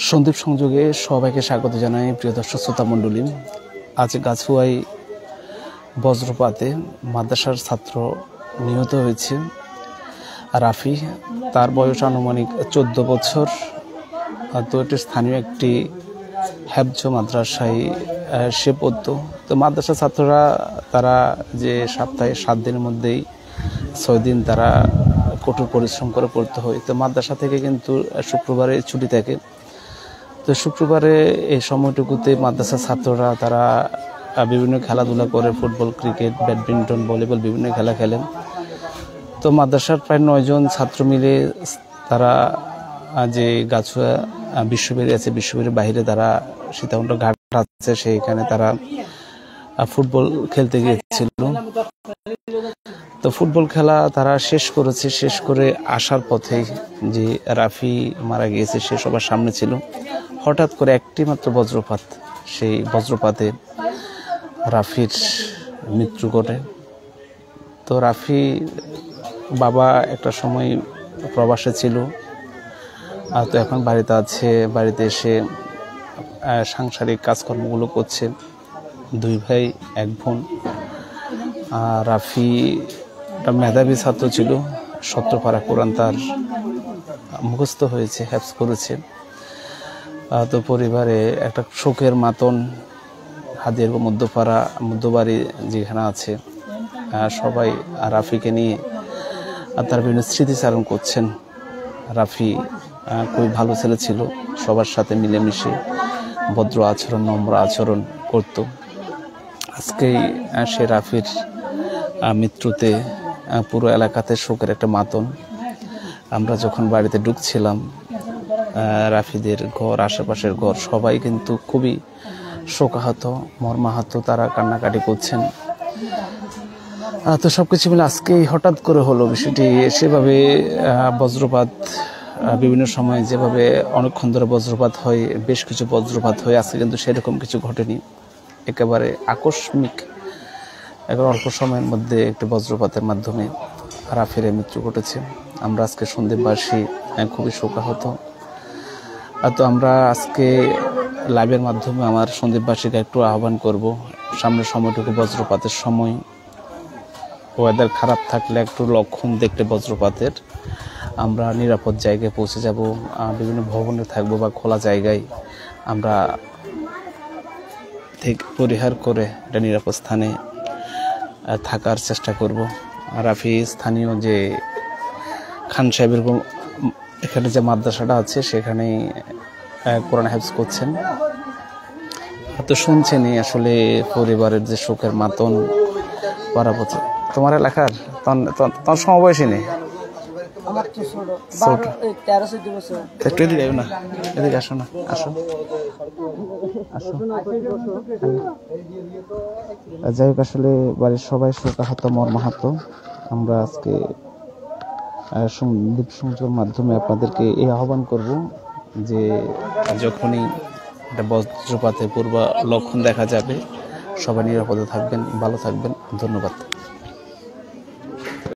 সন্দীপ সংযোগে সবাইকে স্বাগত জানাই প্রিয় দর্শক শ্রোতা মণ্ডলী। আজ গাছুয়াই বজ্রপাতে মাদ্রাসার ছাত্র নিহত হয়েছে রাফি। তার বয়স আনুমানিক 14 বছর। তো এটি স্থানীয় একটি হেফজ মাদ্রাসায় সে পড়তো। তো মাদ্রাসার ছাত্ররা তারা যে সপ্তাহে 7 দিনের মধ্যেই 6 দিন তারা কঠোর পরিশ্রম করে পড়তে হয়। তো মাদ্রাসা থেকে কিন্তু শুক্রবারে ছুটি থাকে। তো শুক্রবারে এই সময়টুকুতে মাদ্রাসার ছাত্ররা তারা বিভিন্ন খেলাধুলা করে, ফুটবল, ক্রিকেট, ব্যাডমিন্টন, ভলিবল বিভিন্ন খেলা খেলেন। তো মাদ্রাসার প্রায় 9 জন ছাত্র মিলে তারা যে গাছুয়া বিশ্ববিদ্যালয় আছে, বিশ্ববিদ্যালয়ের বাইরে তারা সীতাকুণ্ড ঘাট আছে, সেইখানে তারা ফুটবল খেলতে গিয়েছিল। তো ফুটবল খেলা তারা শেষ করেছে। শেষ করে আসার পথে যে রাফি মারা গিয়েছে সে সবার সামনে ছিল। হঠাৎ করে একটি মাত্র বজ্রপাত, সেই বজ্রপাতে রাফির মৃত্যু ঘটে। তো রাফি বাবা একটা সময় প্রবাসে ছিল, তো এখন বাড়িতে আছে। বাড়িতে এসে সাংসারিক কাজকর্মগুলো করছে। 2 ভাই 1 বোন। রাফি একটা মেধাবী ছাত্র ছিল। 70 পারা কোরআন তার মুখস্থ হয়েছে, হেফজ করেছে। তো পরিবারে একটা শোকের মাতন। হাদিয়ার মধ্যবাড়ি যেখানে আছে সবাই রাফিকে নিয়ে তার বিভিন্ন স্মৃতিচারণ করছেন। রাফি খুবই ভালো ছেলে ছিল, সবার সাথে মিলেমিশে ভদ্র আচরণ, নম্র আচরণ করত। আজকেই সে রাফির মৃত্যুতে পুরো এলাকাতে শোকের একটা মাতন। আমরা যখন বাড়িতে ঢুকছিলাম, রাফিদের ঘর, আশেপাশের ঘর সবাই কিন্তু খুবই শোকাহত, মর্মাহত, তারা কান্নাকাটি করছেন। তো সবকিছু মিলে আজকেই হঠাৎ করে হলো বিষয়টি। সেভাবে বজ্রপাত বিভিন্ন সময় যেভাবে অনেকক্ষণ ধরে বজ্রপাত হয়, বেশ কিছু বজ্রপাত হয়, আজকে কিন্তু সেরকম কিছু ঘটেনি। একেবারে আকস্মিক, একেবারে অল্প সময়ের মধ্যে একটি বজ্রপাতের মাধ্যমে রাফির মৃত্যু ঘটেছে। আমরা আজকে সন্দীপবাসী খুবই শোকাহত। তো আমরা আজকে লাইভের মাধ্যমে আমার সন্দীপবাসীকে একটু আহ্বান করব, সামনের সময়টুকু বজ্রপাতের সময়, ওয়েদার খারাপ থাকলে একটু লক্ষণ দেখলে বজ্রপাতের আমরা নিরাপদ জায়গায় পৌঁছে যাব। বিভিন্ন ভবনে থাকবো বা খোলা জায়গায় আমরা থেকে পরিহার করে একটা নিরাপদ স্থানে থাকার চেষ্টা করব। রাফি স্থানীয় যে খান সাহেবের এখানে যে মাদ্রাসাটা আছে সেখানেই কোরআন হেফজ করছেন। তো শুনছেনই আসলে পরিবারের যে শোকের মাতন পারাপথে। তোমার এলাকার তোর সমবয়সী নেই? একটু এদিকে আয়ো না, এদিকে আসো না, আসো আসো। যাই হোক, আসলে বাড়ির সবাই শোকাহত, মর্মাহত। আমরা আজকে সন্দীপ সংযোগের মাধ্যমে আপনাদেরকে এই আহ্বান করব যে যখনই একটা বজ্রপাতের পূর্ব লক্ষণ দেখা যাবে সবাই নিরাপদে থাকবেন, ভালো থাকবেন। ধন্যবাদ।